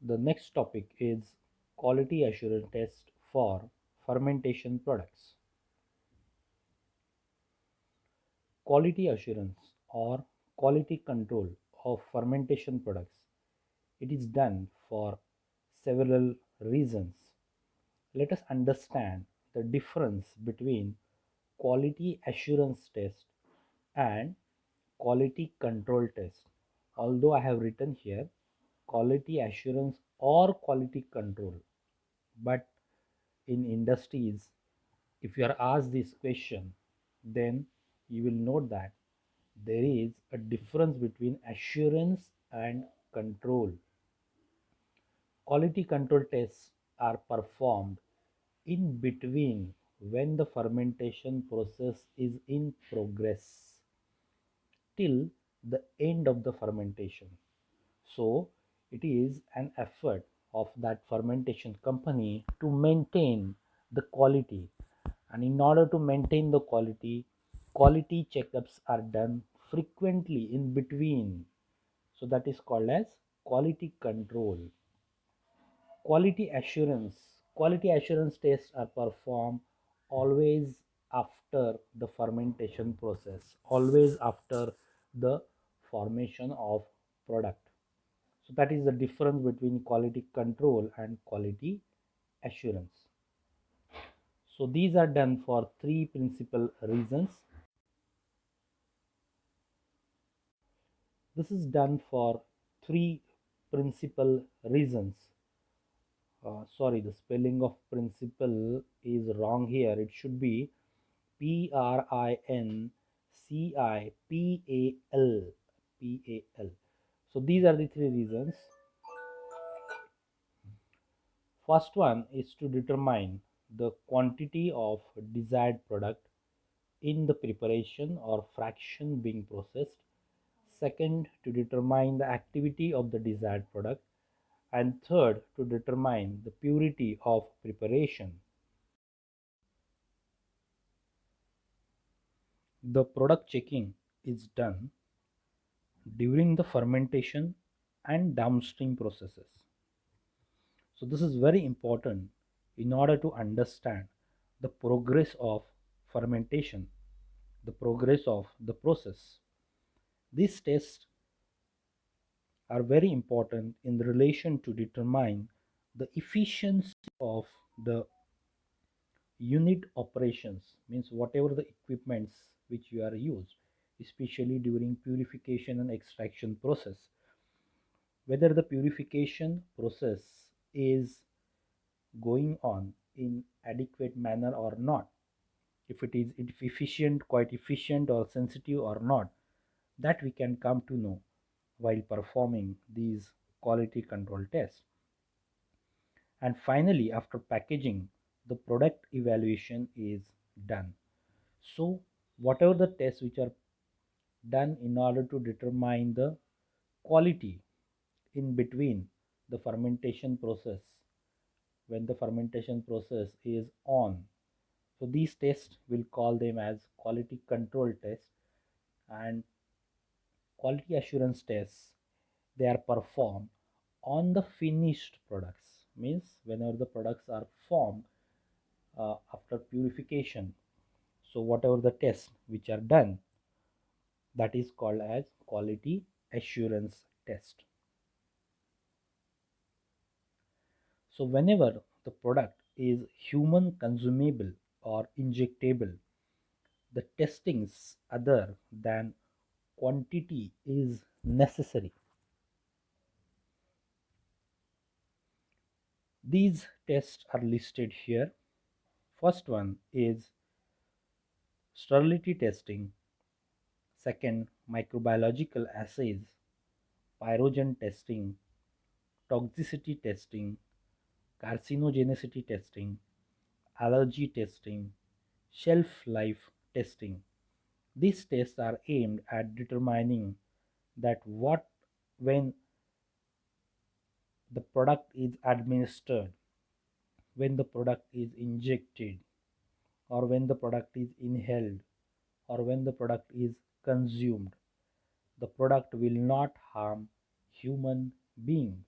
The next topic is quality assurance test for fermentation products. Quality assurance or quality control of fermentation products. It is done for several reasons. Let us understand the difference between quality assurance test and quality control test. Although I have written here quality assurance or quality control, but in industries, if you are asked this question, then you will note that there is a difference between assurance and control. Quality control tests are performed in between when the fermentation process is in progress till the end of the fermentation. So, it is an effort of that fermentation company to maintain the quality, and in order to maintain the quality checkups are done frequently in between. So, that is called as quality control. Quality assurance tests are performed always after the fermentation process, always after the formation of product. So that is the difference between quality control and quality assurance. So these are done for three principal reasons. This is done for three principal reasons. Sorry, the spelling of principal is wrong here. It should be Principal. Pal. So these are the three reasons. First one is to determine the quantity of desired product in the preparation or fraction being processed. Second, to determine the activity of the desired product. And third, to determine the purity of preparation. The product checking is done during the fermentation and downstream processes. So this is very important in order to understand the progress of fermentation, the progress of the process. These tests are very important in relation to determine the efficiency of the unit operations, means whatever the equipments which you are used, especially during purification and extraction process, whether the purification process is going on in adequate manner or not, if it is efficient, quite efficient or sensitive or not, that we can come to know while performing these quality control tests. And finally, after packaging, the product evaluation is done. So whatever the tests which are done in order to determine the quality in between the fermentation process, when the fermentation process is on, so these tests will call them as quality control tests. And quality assurance tests, they are performed on the finished products, means whenever the products are formed after purification. So whatever the tests which are done, that is called as quality assurance test. So whenever the product is human consumable or injectable, the testings other than quantity is necessary. These tests are listed here. First one is sterility testing. Second, microbiological assays, pyrogen testing, toxicity testing, carcinogenicity testing, allergy testing, shelf life testing. These tests are aimed at determining that what when the product is administered, when the product is injected, or when the product is inhaled, or when the product is consumed, the product will not harm human being.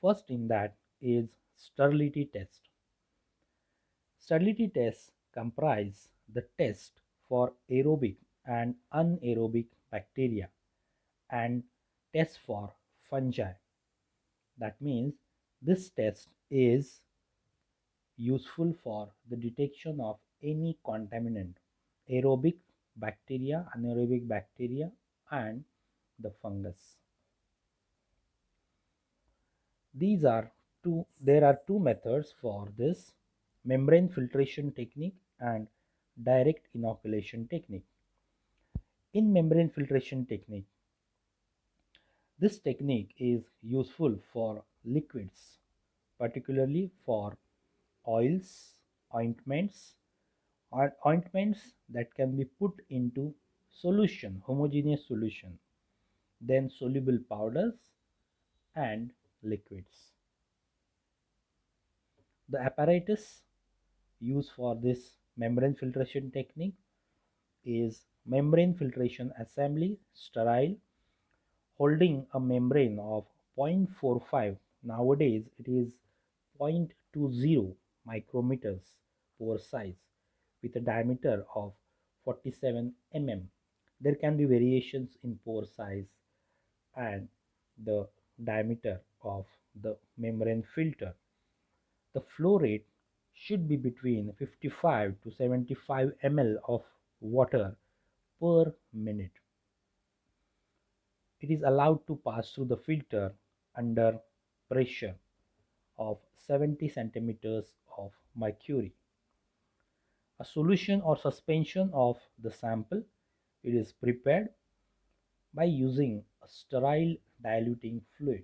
First in that is sterility test. Sterility tests comprise the test for aerobic and anaerobic bacteria and test for fungi. That means this test is useful for the detection of any contaminant, aerobic bacteria, anaerobic bacteria, and the fungus. These are there are two methods for this: membrane filtration technique and direct inoculation technique. In membrane filtration technique, this technique is useful for liquids, particularly for oils, ointments, or ointments that can be put into solution, homogeneous solution, then soluble powders and liquids. The apparatus used for this membrane filtration technique is membrane filtration assembly, sterile, holding a membrane of 0.45. Nowadays it is 0.20 micrometers pore size with a diameter of 47 mm. There can be variations in pore size and the diameter of the membrane filter. The flow rate should be between 55 to 75 ml of water per minute. It is allowed to pass through the filter under pressure of 70 centimeters of mercury. A solution or suspension of the sample, it is prepared by using a sterile diluting fluid.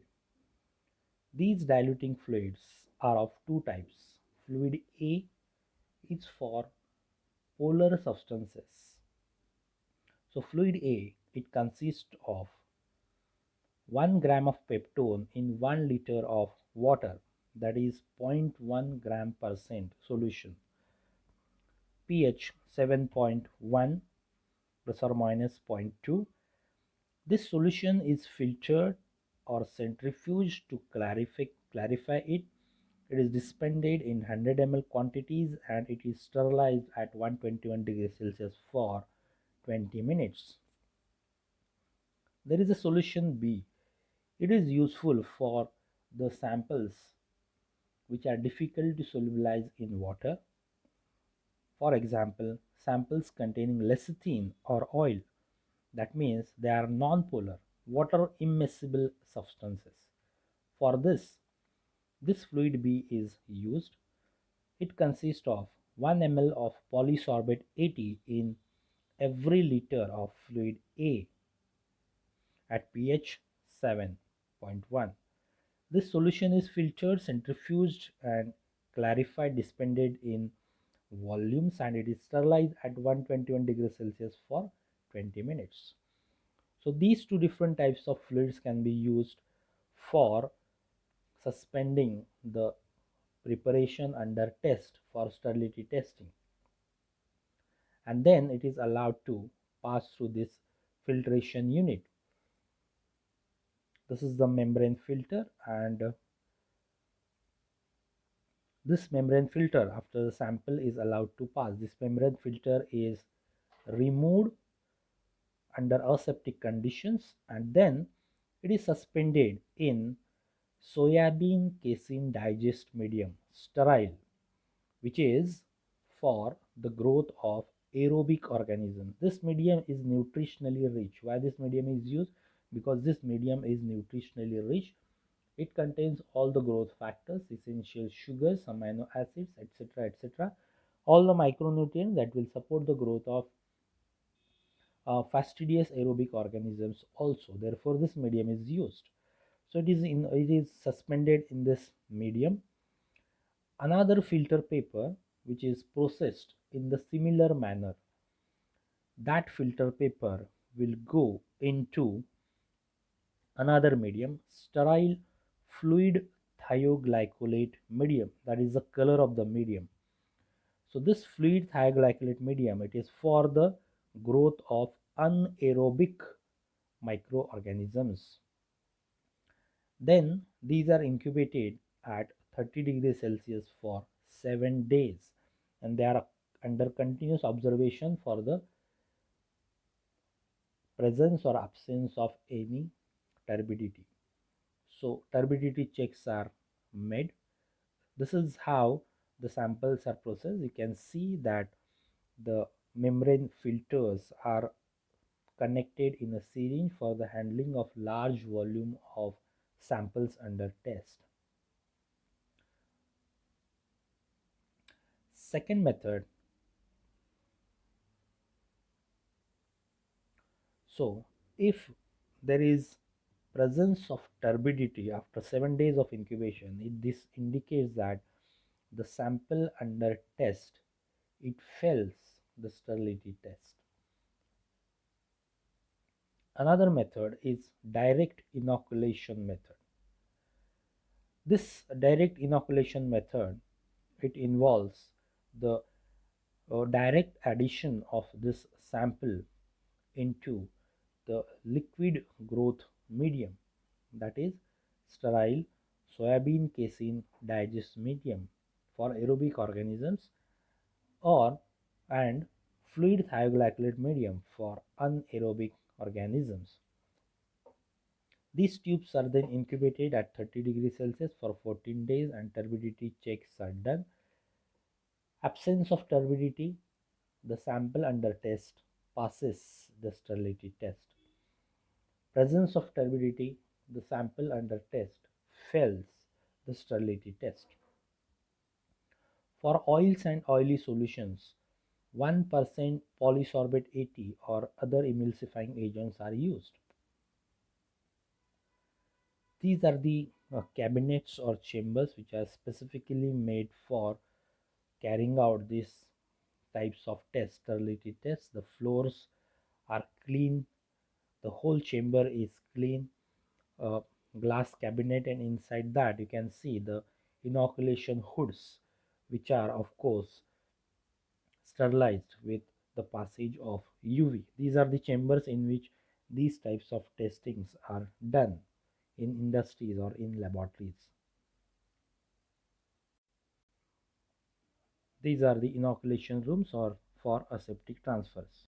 These diluting fluids are of two types. Fluid A is for polar substances. So fluid A, it consists of 1 gram of peptone in 1 liter of water, that is 0.1 gram percent solution, pH 7.1 plus or minus zero point 0.2. This solution is filtered or centrifuged to clarify it. It is dispensed in 100 ml quantities and it is sterilized at 121 degrees Celsius for 20 minutes. There is a solution B. It is useful for the samples which are difficult to solubilize in water. For example, samples containing lecithin or oil, that means they are non-polar, water immiscible substances. For this fluid B is used. It consists of 1 ml of polysorbate 80 in every liter of fluid A at pH 7.1. This solution is filtered, centrifuged and clarified, dispensed in volumes, and it is sterilized at 121 degrees Celsius for 20 minutes. So these two different types of fluids can be used for suspending the preparation under test for sterility testing, and then it is allowed to pass through this filtration unit. This is the membrane filter, and this membrane filter, after the sample is allowed to pass, this membrane filter is removed under aseptic conditions and then it is suspended in soybean casein digest medium, sterile, which is for the growth of aerobic organisms. This medium is nutritionally rich. Why this medium is used? Because this medium is nutritionally rich. It contains all the growth factors, essential sugars, amino acids, etc., etc., all the micronutrients that will support the growth of fastidious aerobic organisms also. Therefore this medium is used. So it is suspended in this medium. Another filter paper which is processed in the similar manner, that filter paper will go into another medium, sterile fluid thioglycolate medium, that is the color of the medium. So this fluid thioglycolate medium, it is for the growth of anaerobic microorganisms. Then these are incubated at 30 degrees Celsius for 7 days, and they are under continuous observation for the presence or absence of any turbidity. So turbidity checks are made. This is how the samples are processed. You can see that the membrane filters are connected in a syringe for the handling of large volume of samples under test. Second method, so if there is presence of turbidity after 7 days of incubation, this indicates that the sample under test, it fails the sterility test. Another method is direct inoculation method. This direct inoculation method, it involves the direct addition of this sample into the liquid growth medium, that is sterile soybean casein digest medium for aerobic organisms, or and fluid thioglycolate medium for anaerobic organisms. These tubes are then incubated at 30 degrees Celsius for 14 days and turbidity checks are done. Absence of turbidity, the sample under test passes the sterility test. Presence of turbidity, the sample under test fails the sterility test. For oils and oily solutions, 1% polysorbate 80 or other emulsifying agents are used. These are the cabinets or chambers which are specifically made for carrying out these types of tests, sterility tests. The floors are clean, the whole chamber is clean, glass cabinet, and inside that you can see the inoculation hoods, which are of course sterilized with the passage of UV. These are the chambers in which these types of testings are done in industries or in laboratories. These are the inoculation rooms or for aseptic transfers.